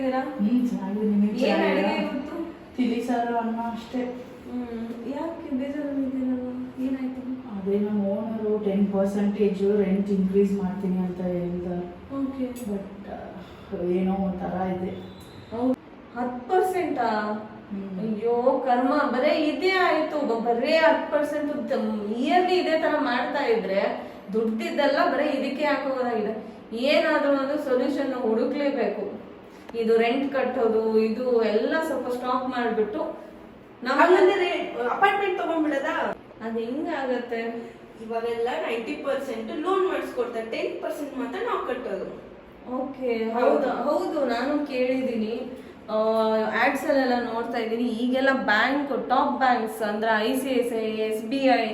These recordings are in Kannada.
ಚೆನ್ನಾಗಿದ್ದೀರಾ? ಚೆನ್ನಾಗಿದ್ದೀನಿ. ಏನು ಅಡುಗೆ ಇವತ್ತು? ತಿಳಿ ಸಾರು ಅನ್ನ ಅಷ್ಟೇ. ಯಾಕೆ ಬೇಜಾರಾಗಿದ್ದೀರಲ್ಲ? ಏನಾಯ್ತು? ಅದೇ ನಮ್ಮ ಓನರು 10% ರೆಂಟ್ ಇನ್ಕ್ರೀಸ್ ಮಾಡ್ತೀನಿ ಅಂತ ಹೇಳಿದ. ಓಕೆ. ಬಟ್ ಏನೋ ಒಂಥರ ಇದೆ. 10%? ಅಯ್ಯೋ ಕರ್ಮ, ಬರೇ ಇದೇ ಆಯ್ತು. ಬರೇ 10% ಇಯರ್ಲಿ ಇದೇ ತರ ಮಾಡ್ತಾ ಇದ್ರೆ ದುಡ್ಡಿದ್ದೆಲ್ಲ ಬರೀ ಇದಕ್ಕೆ ಹಾಕೋದಾಗಿದೆ. ಏನಾದ್ರೂ ಒಂದು ಸೊಲ್ಯೂಷನ್ ಹುಡುಕ್ಲೇಬೇಕು. ಇದು ರೆಂಟ್ ಕಟ್ಟೋದು ಇದು ಎಲ್ಲ ಸ್ವಲ್ಪ ಸ್ಟಾಪ್ ಮಾಡ್ಬಿಟ್ಟು ಅಪಾರ್ಟ್ಮೆಂಟ್ ತಗೊಂಡ್ಬಿಡದ. ಅದು ಹೆಂಗಾಗತ್ತೆ? ಇವಾಗೆಲ್ಲ 90% ಲೋನ್ ಮಾಡಿಸ್ಕೊಡ್ತಾರೆ, 10% ಮಾತ್ರ ನಾವು ಕಟ್ಟೋದು. ಓಕೆ, ಹೌದು ನಾನು ಕೇಳಿದ್ದೀನಿ. ಆಡ್ಸ್ ಅಲ್ಲೆಲ್ಲ ನೋಡ್ತಾ ಇದ್ದೀನಿ. ಈಗೆಲ್ಲ ಬ್ಯಾಂಕ್, ಟಾಪ್ ಬ್ಯಾಂಕ್ಸ್ ಅಂದ್ರೆ ICICI, SBI,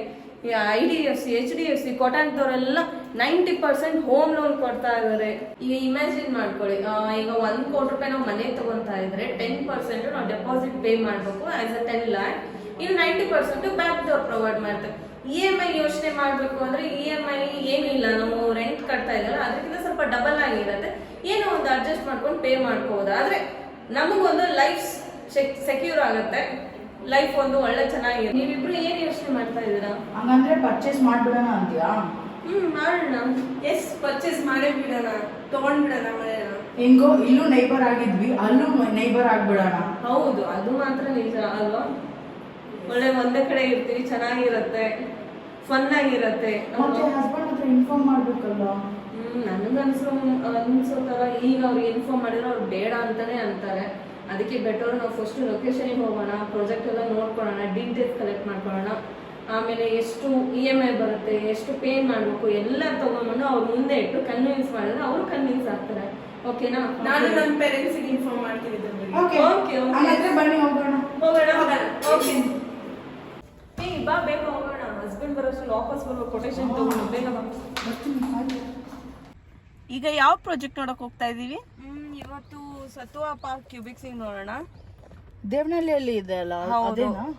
IDFC, HDFC, ಕೊಟ್ಟಂತವರೆಲ್ಲ 90% home loan ಕೊಡ್ತಾ ಇದ್ದಾರೆ. ಈಗ ಇಮ್ಯಾಜಿನ್ ಮಾಡ್ಕೊಳ್ಳಿ, ಈಗ 1 ಕೋಟಿ ರೂಪಾಯಿ ನಾವು ಮನೆ ತಗೊಂತಾ ಇದ್ರೆ 10% ನಾವು ಡೆಪಾಸಿಟ್ ಪೇ ಮಾಡಬೇಕು ಆಸ್ ಅ 10 lakh. ಇನ್ನು 90% ಬ್ಯಾಂಕ್ದವ್ರು ಪ್ರೊವೈಡ್ ಮಾಡ್ತಾರೆ. EMI ಯೋಚನೆ ಮಾಡಬೇಕು ಅಂದ್ರೆ EMI ಏನಿಲ್ಲ, ನಾವು ರೆಂಟ್ ಕಟ್ತಾ ಇದ್ದಲ್ಲ ಅದಕ್ಕಿಂತ ಸ್ವಲ್ಪ ಡಬಲ್ ಆಗಿರುತ್ತೆ. ಏನೋ ಒಂದು ಅಡ್ಜಸ್ಟ್ ಮಾಡ್ಕೊಂಡು ಪೇ ಮಾಡ್ಕೋಬಹುದು. ಆದ್ರೆ ನಮಗೊಂದು ಲೈಫ್ ಸೆಕ್ಯೂರ್ ಆಗುತ್ತೆ, ಲೈಫ್ ಒಂದು ಒಳ್ಳೆ ಚೆನ್ನಾಗಿದೆ. ನೀವಿಬ್ರು ಏನ್ ಯೋಚನೆ ಮಾಡ್ತಾ ಇದ್ದೀರಾ? ಹಂಗಂದ್ರೆ ಪರ್ಚೇಸ್ ಮಾಡ್ಬಿಡೋಣ ಅಂತೀಯಾ? ಮಾಡೋಣ. ಎಸ್, ಪರ್ಚೇಸ್ ಮಾಡೇ ಬಿಡೋಣ, ತಗೊಂಡ್ಬಿಡೋಣ ಮನೆನ. ಹೆಂಗೋ ಇಲ್ಲೂ ನೈಬರ್ ಆಗಿದ್ವಿ, ಅಲ್ಲೂ ನೈಬರ್ ಆಗ್ಬಿಡೋಣ. ಹೌದು, ಅದು ಮಾತ್ರ ನಿಜ ಅಲ್ವಾ? ಒಳ್ಳೆ ಒಂದೇ ಕಡೆ ಇರ್ತೀವಿ, ಚೆನ್ನಾಗಿರತ್ತೆ, ಫನ್ ಆಗಿರತ್ತೆ. ಮತ್ತೆ ಹಸ್ಬೆಂಡ್ ಹತ್ರ ಇನ್ಫಾರ್ಮ್ ಮಾಡ್ಬೇಕಲ್ವಾ? ಅನ್ಸೋ ತರ ಈಗ ಅವ್ರಿಗೆ ಇನ್ಫಾರ್ಮ್ ಮಾಡಿದ್ರೆ ಅವ್ರು ಬೇಡ ಅಂತಾನೆ ಅಂತಾರೆ. ಅದಕ್ಕೆ ಬೆಟರ್ ನಾವು ಫಸ್ಟ್ ಲೊಕೇಶನ್ಗೆ ಹೋಗೋಣ, ಪ್ರಾಜೆಕ್ಟ್ ಎಲ್ಲ ನೋಡ್ಕೊಳ್ಳೋಣ, ಡೀಟೇಲ್ಸ್ ಕಲೆಕ್ಟ್ ಮಾಡ್ಕೊಳ್ಳೋಣ. ಆಮೇಲೆ ಎಷ್ಟು EMI ಬರುತ್ತೆ, ಎಷ್ಟು ಪೇ ಮಾಡಬೇಕು ಎಲ್ಲ ತಗೊಂಡ್ಬಂದು ಅವ್ರ ಮುಂದೆ ಇಟ್ಟು ಕನ್ವಿನ್ಸ್ ಮಾಡಿದ್ರೆ ಅವರು ಕನ್ವಿನ್ಸ್ ಆಗ್ತಾರೆ. ಓಕೆನಾ? ನಾನು ನನ್ನ ಪೇರೆಂಟ್ಸಿಗೆ ಇನ್ಫಾರ್ಮ್ ಮಾಡ್ತೀನಿ. ಬನ್ನಿ ಹೋಗೋಣ. ಓಕೆ, ಬಾ ಬೇಗ ಹೋಗೋಣ. ಹಸ್ಬೆಂಡ್ ಬರೋಷ್ಟು ವಾಪಸ್ ಬರ್ಬೇಕು, ಕೊಟೇಶನ್ ತಗೊಂಡು ಬೇಗ ಬಾ. ಈಗ ಯಾವ ಪ್ರಾಜೆಕ್ಟ್ ನೋಡಕ್ ಹೋಗ್ತಾ ಇದೀವಿ? ಇವತ್ತು ಸತ್ವ ಪಾರ್ಕ್ ಕ್ಯೂಬಿಕ್ಸ್ ನೋಡೋಣ. ದೇವನಹಳ್ಳಿಯಲ್ಲಿ ಇದೆ ಅಲ್ಲ?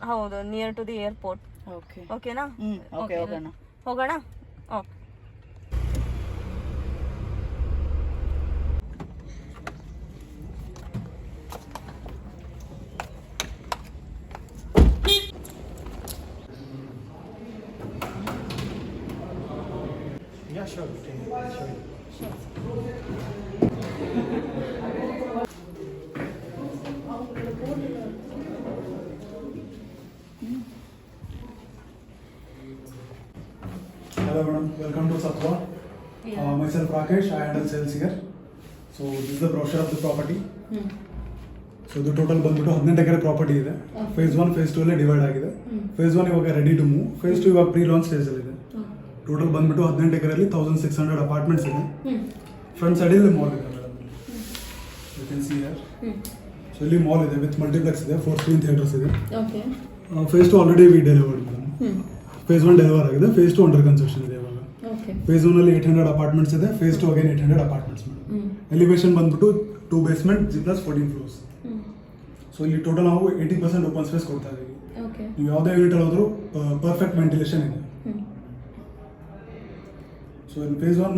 ಹೌದು, ನಿಯರ್ ಟು ದಿ ಏರ್ಪೋರ್ಟ್. ಓಕೆನಾ? ಹೋಗೋಣ. Okay. Yeah, sure. Hello madam, welcome to Satwa. Myself Rakesh, I handle sales here. So this is the brochure of the property. So the total ಬಂದ್ಬಿಟ್ಟು 18 ಎಕರೆ ಪ್ರಾಪರ್ಟಿ ಇದೆ. ಫೇಸ್ 1, ಫೇಸ್ 2 ಅಲ್ಲಿ ಡಿವೈಡ್ ಆಗಿದೆ. ಫೇಸ್ 1 ಇವಾಗ ರೆಡಿ ಟು ಮೂವ್, ಫೇಸ್ 2 ಇವಾಗ ಪ್ರೀ ಲಾಂಚ್ ಸ್ಟೇಜ್ ಅಲ್ಲಿ ಇದೆ. ಟೋಟಲ್ ಬಂದ್ಬಿಟ್ಟು 18 ಎಕರೆಯಲ್ಲಿ 1600 ಅಪಾರ್ಟ್ಮೆಂಟ್ಸ್ ಇದೆ. ಫ್ರಂಟ್ ಸೈಡ್ ಇಲ್ಲಿ ಮಾಲ್ ಇದೆ madam, you can see here. So ಇಲ್ಲಿ ಮಾಲ್ ಇದೆ ವಿತ್ ಮಲ್ಟಿಪ್ಲೆಕ್ಸ್ ಇದೆ, 4 ಸ್ಕ್ರೀನ್ ಥಿಯೇಟರ್ಸ್ ಇದೆ. Phase 2 already we delivered madam. Phase 1 deliver ಆಗಿದೆ, ಫೇಸ್ 2 ಅಂಡರ್ ಕನ್ಸ್ಟ್ರಕ್ಷನ್ ಇದೆ ಇವಾಗ. ಫೇಸ್ 1 ಅಲ್ಲಿ 800 ಅಪಾರ್ಟ್ಮೆಂಟ್ಸ್ ಇದೆ, phase 2 again 800 apartments madam. Elevation ಬಂದ್ಬಿಟ್ಟು 2 ಬೇಸ್ಮೆಂಟ್ G+14 ಫ್ಲೋರ್ಸ್. ಸೊ ಇಲ್ಲಿ ಟೋಟಲ್ ನಾವು 80% ಓಪನ್ ಸ್ಪೇಸ್ ಕೊಡ್ತಾ ಇದ್ದೀವಿ. ನೀವು ಯಾವುದೇ ಯೂನಿಟ್ ಅಲ್ಲಿ ಹೋದ್ರೂ ಪರ್ಫೆಕ್ಟ್ ವೆಂಟಿಲೇಷನ್ ಇದೆ. So in phase 1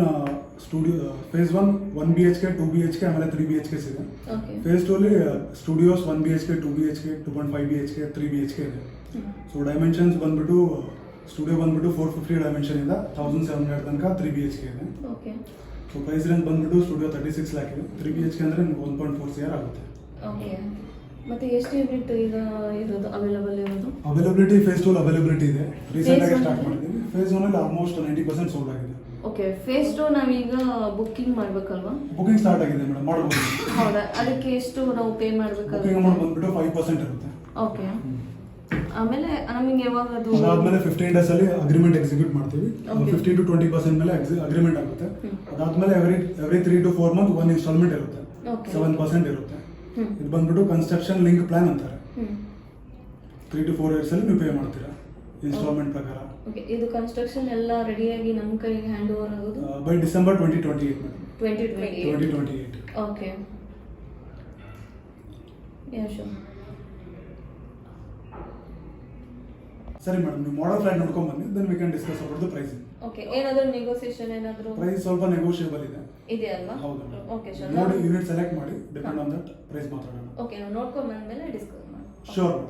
studio, phase 1 BHK, 2 BHK ಆಮೇಲೆ 3 BHKs ಇದೆ. ಫೇಸ್ 2 ಅಲ್ಲಿ studios 1 BHK, 2 BHK, 2.5 BHK, 3 BHK ಇದೆ. ಸೊ ಡೈಮೆನ್ಷನ್ಸ್ ಬಂದ್ಬಿಟ್ಟು ಸ್ಟುಡಿಯೋ ಬಂದ್ಬಿಟ್ಟು 450 ಡೈಮೆನ್ಷನ್ ಇಂದ 1700 ತನಕ 3 BHK ಇದೆ. ಸೊ ಪ್ರೈಸ್ ರೇಂಜ್ ಬಂದ್ಬಿಟ್ಟು ಸ್ಟುಡಿಯೋ 36 lakh ಇದೆ, 3 BHK ಅಂದ್ರೆ 1.4 CR ಆಗುತ್ತೆ. ಮತ್ತೆ ಎಷ್ಟು ಯೂನಿಟ್ ಈಗ ಇರೋದು ಅವೈಲೇಬಲ್ ಇರೋದು? ಅವೈಲಬಿಲಿಟಿ ಫೇಸ್ 2 ಅವೈಲಬಿಲಿಟಿ ಇದೆ, ರೀಸೆಂಟ್ ಆಗಿ ಸ್ಟಾರ್ಟ್ ಮಾಡಿದ್ದೀವಿ. ಫೇಸ್ 1 ಅಲ್ಲಿ ಆಲ್ಮೋಸ್ಟ್ 90% ಸೋಲ್ಡ್ ಆಗಿದೆ. ಓಕೆ, ಫೇಸ್ 2 ನಾವೀಗ ಬುಕ್ಕಿಂಗ್ ಮಾಡ್ಬೇಕಲ್ವಾ? ಬುಕಿಂಗ್ ಸ್ಟಾರ್ಟ್ ಆಗಿದೆ ಮೇಡಮ್, ಮಾಡಬಹುದು. ಹೌದಾ? ಅದಕ್ಕೆ ಎಷ್ಟು ನಾವು ಪೇ ಮಾಡ್ಬೇಕಲ್ವಾ? ಬುಕಿಂಗ್ ಅಮೌಂಟ್ ಬಂದ್ಬಿಟ್ಟು 5% ಇರುತ್ತೆ. ಓಕೆ, ಆಮೇಲೆ ನಮಗೆ ಯಾವಾಗ ಅದು? ಅದಾದ್ಮೇಲೆ 15 days ಅಲ್ಲಿ ಅಗ್ರಿಮೆಂಟ್ ಎಕ್ಸಿಕ್ಯೂಟ್ ಮಾಡ್ತೀವಿ. 15 to 20% ಮೇಲೆ ಅಗ್ರಿಮೆಂಟ್ ಆಗುತ್ತೆ. ಅದಾದ್ಮೇಲೆ ಎವ್ರಿ 3 to 4 months 1 ಇನ್ಸ್ಟಾಲ್ಮೆಂಟ್ ಇರುತ್ತೆ, 7% ಇರುತ್ತೆ. ಇದು ಬಂದ್ಬಿಟ್ಟು ಕನ್ಸ್ಟ್ರಕ್ಷನ್ ಲಿಂಕ್ ಪ್ಲಾನ್ ಅಂತಾರೆ. 3 to 4 years ಅಲ್ಲಿ ನೀವು ಪೇ ಮಾಡ್ತೀರಾ ಇನ್ಸ್ಟಾಲ್ಮೆಂಟ್ ಪ್ರಕಾರ. ಓಕೆ, ಇದು ಕನ್ಸ್ಟ್ರಕ್ಷನ್ ಎಲ್ಲ ರೆಡಿಯಾಗಿ ನಮ್ಮ ಕೈಗೆ ಹ್ಯಾಂಡ್ ಓವರ್ ಆಗೋದು by December 2028. 2028. Okay, ya sure. ಸರಿ ಮೇಡಮ್, ನೀವು ಮಾಡಲ್ ಫ್ಲಾಟ್ ನೋಡ್ಕೊಂಡ್ ಬನ್ನಿ, then we can discuss about the pricing. Okay, ಏನಾದರೂ ನೆಗೋಸಿಯೇಷನ್ ಏನಾದರೂ ಪ್ರೈಸ್ ಸ್ವಲ್ಪ ನೆಗೋಷಿಯಬಲ್ ಇದೆ. ಇದೆಯಲ್ವಾ? ಹೌದು. ಓಕೆ ಸರ್, ನೋಡಿ ಯೂನಿಟ್ ಸೆಲೆಕ್ಟ್ ಮಾಡಿ, ಡಿಪೆಂಡ್ ಆನ್ ದಟ್ ಪ್ರೈಸ್ ಮಾತಾಡೋಣ. ಓಕೆ, ನಾವು ನೋಡ್ಕೊಂಡು ಬಂದ್ಮೇಲೆ ಡಿಸ್ಕಸ್ ಮಾಡೋಣ. Sure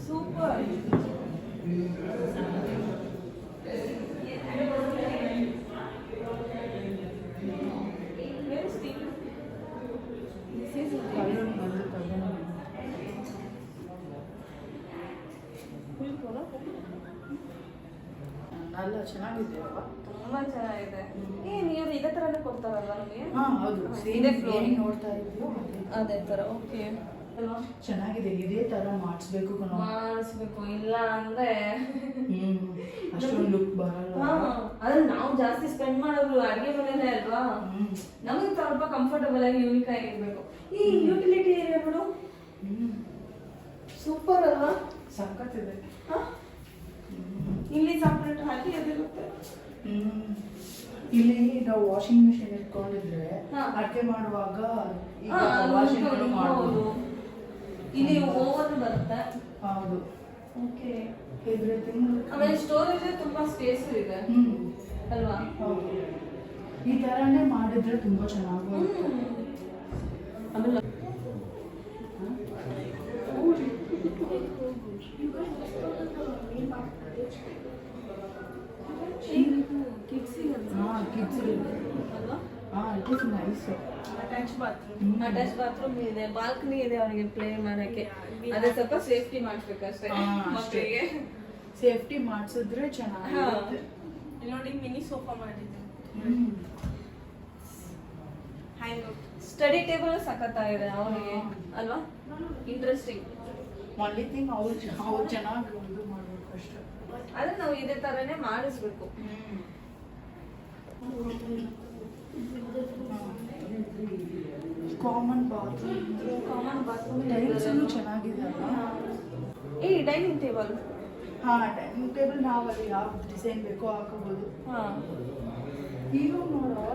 super. ಅಲ್ಲ ಚೆನ್ನಾಗಿದೆ ಅಲ್ವಾ? ತುಂಬಾ ಚೆನ್ನಾಗಿದೆ. ಏನ್ ಇವ್ರು ಇದೇ ತರನೇ ಕೊಡ್ತಾರಲ್ವಾ ನಮಗೆ? ಹಾ ಹೌದು, ಇದೇ floor. ಏನ್ ನೋಡ್ತಾ ಇದ್ಯೋ ಅದೇ ತರ. ಓಕೆ ಅಲ್ವಾ? ಚೆನ್ನಾಗಿದೆ, ಇದೇ ತರ ಮಾಡಿಸ್ಬೇಕು ಕಣೋ. ಮಾಡಿಸ್ಬೇಕು, ಇಲ್ಲ ಅಂದ್ರೆ ಅಷ್ಟೊಂದು ಲುಕ್ ಬರಲ್ಲ. ಅದ್ರ ನಾವು ಜಾಸ್ತಿ ಸ್ಪೆಂಡ್ ಮಾಡೋದು ಅಡಿಗೆ ಮನೆಯಲ್ಲೇ ಅಲ್ವಾ? ನಮಗೆ ಸ್ವಲ್ಪ ಕಂಫರ್ಟಬಲ್ ಆಗಿ ಯೂನಿಕ್ ಆಗಿರ್ಬೇಕು. ಈ ಯುಟಿಲಿಟಿ ಏರಿಯಾಗಳು ಸೂಪರ್ ಅಲ್ವಾ? ಸಖತ್ತಿದೆ. ಇಲ್ಲಿ ಸಪ್ರೇಟ್ ಹಾಕಿ ಅದಿರುತ್ತೆ. ಇಲ್ಲಿ ನಾವು ವಾಷಿಂಗ್ ಮಿಷಿನ್ ಇಟ್ಕೊಂಡಿದ್ರೆ ಹಾ. ಅಡುಗೆ ಮಾಡುವಾಗ ಈಗ ಹಾ, ವಾಷಿಂಗ್ ಹೌದು. ಮಾಡ್ಬೋದು. ಇಲ್ಲಿ ಓವನ್ ಬರುತ್ತೆ. ಹೌದು, ಓಕೆ. ಎವ್ರಿಥಿಂಗ್. ಆಮೇಲೆ ಸ್ಟೋರೇಜ್ ತುಂಬಾ ಸ್ಪೇಸ್ ಇದೆ ಅಲ್ವಾ? ಹೌದು, ಈ ತರನೇ ಮಾಡಿದ್ರೆ ತುಂಬಾ ಚೆನ್ನಾಗಿ ಆಮೇಲೆ ಅಟ್ಯಾಚ್ ಬಾತ್ರೂಮ್ ಇದೆ, ಬಾಲ್ಕನಿ ಇದೆ ಅವರಿಗೆ ಪ್ಲೇ ಮಾಡಕ್ಕೆ. ಅದೇ ಸ್ವಲ್ಪ ಸೇಫ್ಟಿ ಮಾಡಿಸ್ಬೇಕಷ್ಟೇ ಮಕ್ಕಳಿಗೆ. ಸೇಫ್ಟಿ ಮಾಡಿಸಿದ್ರೆ ಚೆನ್ನಾಗಿರುತ್ತೆ. ಇಲ್ಲಿ ನೋಡಿ ಮಿನಿ ಸೋಫಾ ಮಾಡಿದ್ದೆ. ಸ್ಟಡಿ ಟೇಬಲ್ ಸಖತ್ತಾಗಿದೆ ಅವರಿಗೆ ಅಲ್ವಾ? ಇಂಟ್ರೆಸ್ಟಿಂಗ್. ಒನ್ಲಿ ಥಿಂಗ್ ಅವ್ರು ಚೆನ್ನಾಗಿ ಇದು ಮಾಡ್ಬೇಕು ಅಷ್ಟೇ. ಅದೇ ನಾವು ಇದೇ ತರನೇ ಮಾಡಿಸ್ಬೇಕು. Common bathroom, common bathroom tiles ಚೆನ್ನಾಗಿದೆ ಅಲ್ವಾ? ಈ ಡೈನಿಂಗ್ ಟೇಬಲ್. ಹಾ, ಡೈನಿಂಗ್ ಟೇಬಲ್ ನಾವು ಅಲ್ಲಿ ಯಾವ ಡಿಸೈನ್ ಬೇಕೋ ಹಾಕೋಬಹುದು. ಹಾ, ಇದು ನೋಡೋ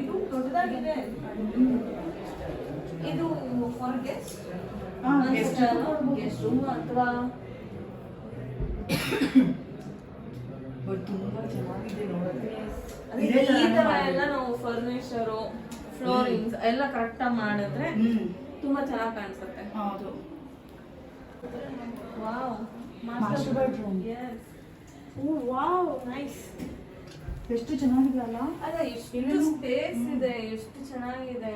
ಇದು ದೊಡ್ಡದಾಗಿದೆ. ಇದು ಫಾರ್ ಗೆಸ್ಟ್ ಗೆಸ್ಟ್ ರೂಮ್ ಅಥವಾ ತುಂಬಾ ಚೆನ್ನಾಗಿದೆ ನೋಡೋಕೆ. ಅದೇ ಈ ತರ ಎಲ್ಲ ನಾವು ಫರ್ನಿಚರು, ಫ್ಲೋರಿಂಗ್ಸ್ ಎಲ್ಲ ಕರೆಕ್ಟ್ ಆಗಿ ಮಾಡಿದ್ರೆ ತುಂಬಾ ಚೆನ್ನಾಗಿ ಕಾಣಿಸುತ್ತೆ. ಹೌದು. Wow, master bedroom. ಯೆಸ್. ಓ ವಾವ್, ನೈಸ್. ಎಷ್ಟು ಚೆನ್ನಾಗಿದೆ ಅಲ್ಲ? ಅಲ್ಲ, ಎಷ್ಟು ಸ್ಪೇಸ್ ಇದೆ, ಎಷ್ಟು ಚೆನ್ನಾಗಿದೆ.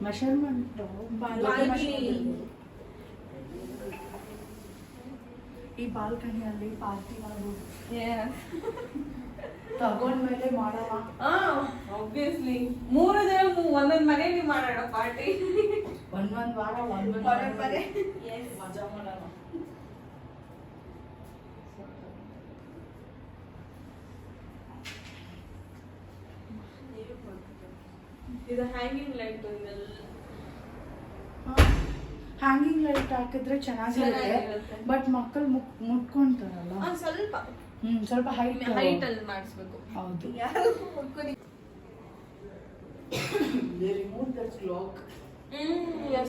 Measurement balcony. ಈ ಬಾಲ್ಕನಿಯಲ್ಲಿ ಪಾರ್ಟಿ ಮಾಡ್ಬೋದು. ಯೆಸ್. ತಗೊಂಡ್ಮೇಲೆ ಮಾಡೋಣ. ಆಬ್ವಿಯಸ್ಲಿ 3 ಜನ ಒಂದೊಂದು ಮನೆಯಲ್ಲಿ ಮಾಡೋಣ ಪಾರ್ಟಿ. ಒಂದೊಂದು ವಾರ ಬರೇ. ಮಜಾ ಮಾಡೋಣ. ಇದು ಹ್ಯಾಂಗಿಂಗ್ ಲೈಟ್ ಇದೆಲ್ಲ. ಹ್ಯಾಂಗಿಂಗ್ ಲೈಟ್ ಹಾಕಿದ್ರೆ ಚೆನ್ನಾಗಿರುತ್ತೆ, ಚೆನ್ನಾಗಿರುತ್ತೆ. ಬಟ್ ಮಕ್ಕಳು ಮುಟ್ಕೊಂತಾರಲ್ಲ. ಸ್ವಲ್ಪ ಸ್ವಲ್ಪ ಹೈಟ್ ಅಲ್ಲಿ ಮಾಡಿಸ್ಬೇಕು. ಹೌದು. ಯಾರು They remove that clock. yes.